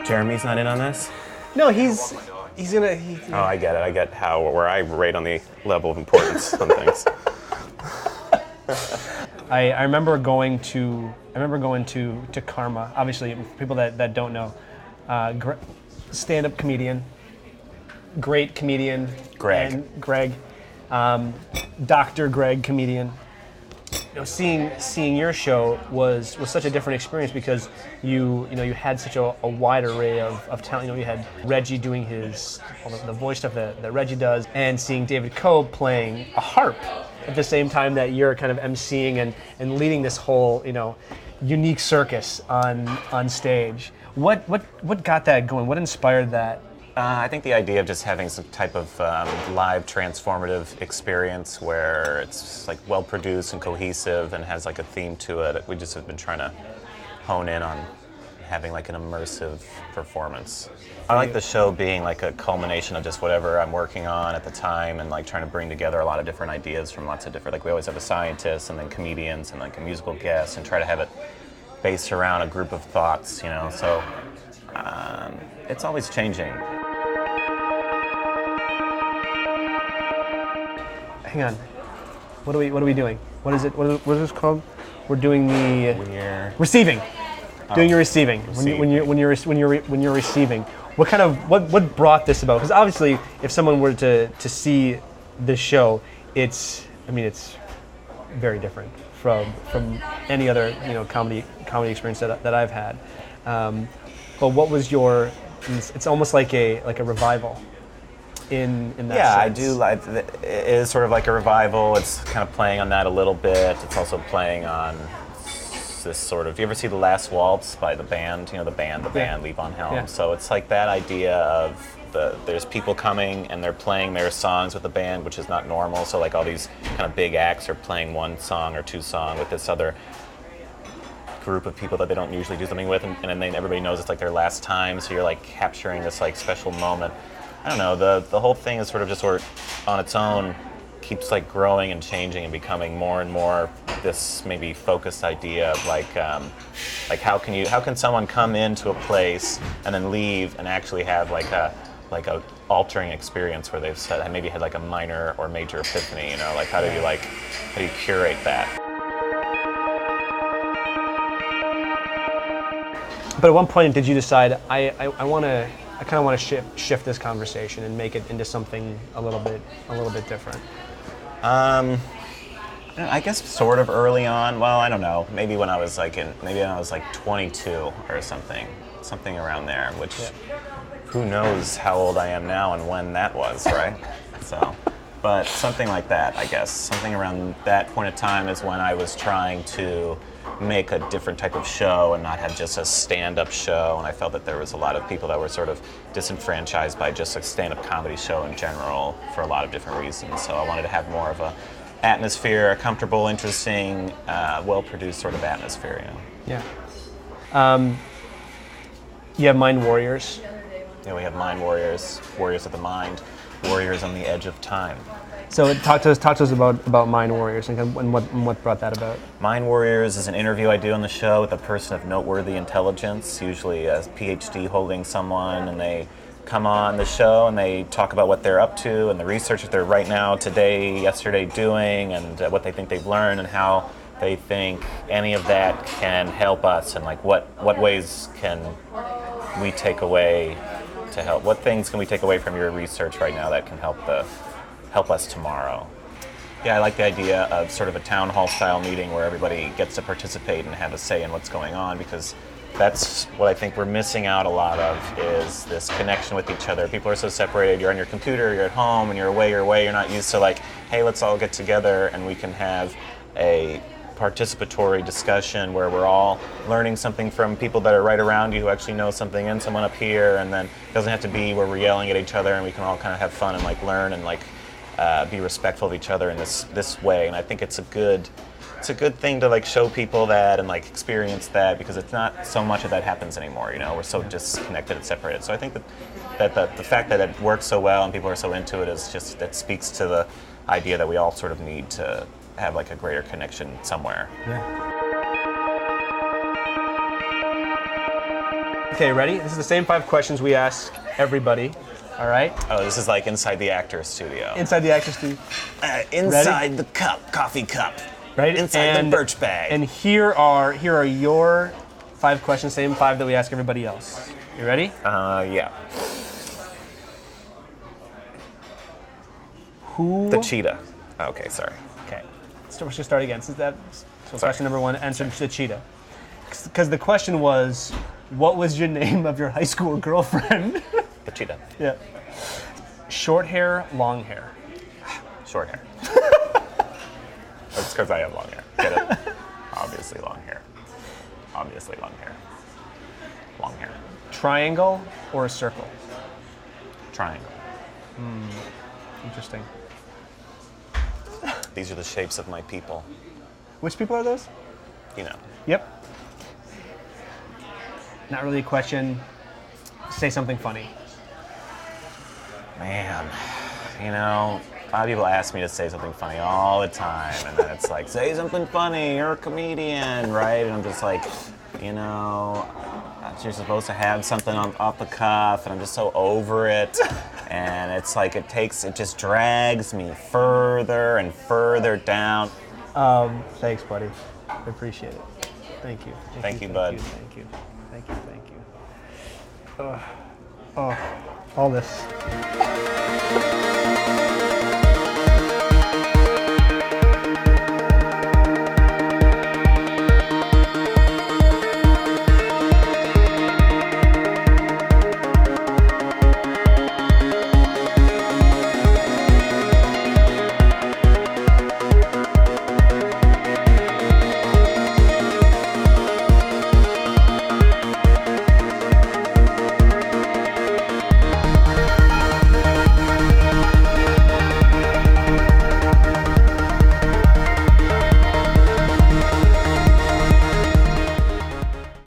Jeremy's not in on this? No, he's gonna. Oh, I get it. I get where I rate on the level of importance on things. I remember going to Karma. Obviously, for people that don't know, stand-up comedian, great comedian, Greg. and Greg, Dr. Greg comedian. You know, seeing your show was such a different experience because you had such a wide array of talent. You know, you had Reggie doing the voice stuff that Reggie does, and seeing David Coe playing a harp at the same time that you're kind of emceeing and leading this whole unique circus on stage. What got that going? What inspired that? I think the idea of just having some type of live transformative experience where it's like well produced and cohesive and has like a theme to it. We just have been trying to hone in on having like an immersive performance. I like the show being like a culmination of just whatever I'm working on at the time and like trying to bring together a lot of different ideas from lots of different, like we always have a scientist and then comedians and like a musical guest and try to have it based around a group of thoughts, so it's always changing. Hang on. What are we doing? What is it? What is this called? We're doing the receiving. Doing your receiving. When you're receiving. What brought this about? Because obviously, if someone were to see this show, it's very different from any other comedy experience that I've had. But what was your? It's almost like a revival. In that sense. I sense. do like it is sort of like a revival. It's kind of playing on that a little bit. It's also playing on this sort of. Do you ever see The Last Waltz by the band? The band, Lee Von Helm. Yeah. So it's like that idea of there's people coming and they're playing their songs with the band, which is not normal. So like all these kind of big acts are playing one song or two songs with this other group of people that they don't usually do something with, and then everybody knows it's like their last time. So you're like capturing this like special moment. I don't know, the whole thing is sort of on its own keeps like growing and changing and becoming more and more this maybe focused idea of like how can someone come into a place and then leave and actually have like a altering experience where they've maybe had like a minor or major epiphany, like how do you curate that? But at one point did you decide I kind of want to shift this conversation and make it into something a little bit different? I guess sort of early on. Well, I don't know. Maybe when I was like 22 or something around there. Which, who knows how old I am now and when that was, right? So, but something like that, I guess. Something around that point of time is when I was trying to make a different type of show and not have just a stand-up show, and I felt that there was a lot of people that were sort of disenfranchised by just a stand-up comedy show in general for a lot of different reasons. So I wanted to have more of a atmosphere, a comfortable, interesting, well-produced sort of atmosphere. Yeah. You have Mind Warriors. Yeah, we have Mind Warriors, Warriors of the Mind, Warriors on the Edge of Time. So talk to us about Mind Warriors and what brought that about. Mind Warriors is an interview I do on the show with a person of noteworthy intelligence, usually a PhD holding someone, and they come on the show and they talk about what they're up to and the research that they're right now, today, yesterday doing, and what they think they've learned and how they think any of that can help us, and like what ways can we take away to help? What things can we take away from your research right now that can help us tomorrow? Yeah, I like the idea of sort of a town hall style meeting where everybody gets to participate and have a say in what's going on, because that's what I think we're missing out a lot of, is this connection with each other. People are so separated. You're on your computer, you're at home, and you're away. You're not used to like, hey, let's all get together and we can have a participatory discussion where we're all learning something from people that are right around you who actually know something, and someone up here, and then it doesn't have to be where we're yelling at each other, and we can all kind of have fun and like learn and like be respectful of each other in this way. And I think it's a good it's a good thing to like show people that and like experience that, because it's not so much of that happens anymore. You know, we're so disconnected and separated. So I think that the fact that it works so well and people are so into it is just, that speaks to the idea that we all sort of need to have like a greater connection somewhere. Yeah. Okay, ready? This is the same 5 questions we ask everybody. All right? Oh, this is like inside the actor's studio. Inside the actor's studio. Inside the coffee cup. Right? Inside the Birch bag. And here are your 5 questions, same 5 that we ask everybody else. You ready? Yeah. Who? The cheetah. Okay, sorry. Okay. So we're going to start again. So question number 1, answer the cheetah. Because the question was, what was your name of your high school girlfriend? The cheetah. Yeah. Short hair, long hair. Short hair. That's because I have long hair. Get it? Obviously long hair. Obviously long hair. Long hair. Triangle or a circle? Triangle. Interesting. These are the shapes of my people. Which people are those? You know. Yep. Not really a question. Say something funny. Man, you know, a lot of people ask me to say something funny all the time, and then it's like, say something funny, you're a comedian, right? And I'm just like, you know, you're supposed to have something off the cuff, and I'm just so over it. And it's like, it just drags me further and further down. Thanks, buddy. I appreciate it. Thank you. Thank you, bud. Thank you. All this.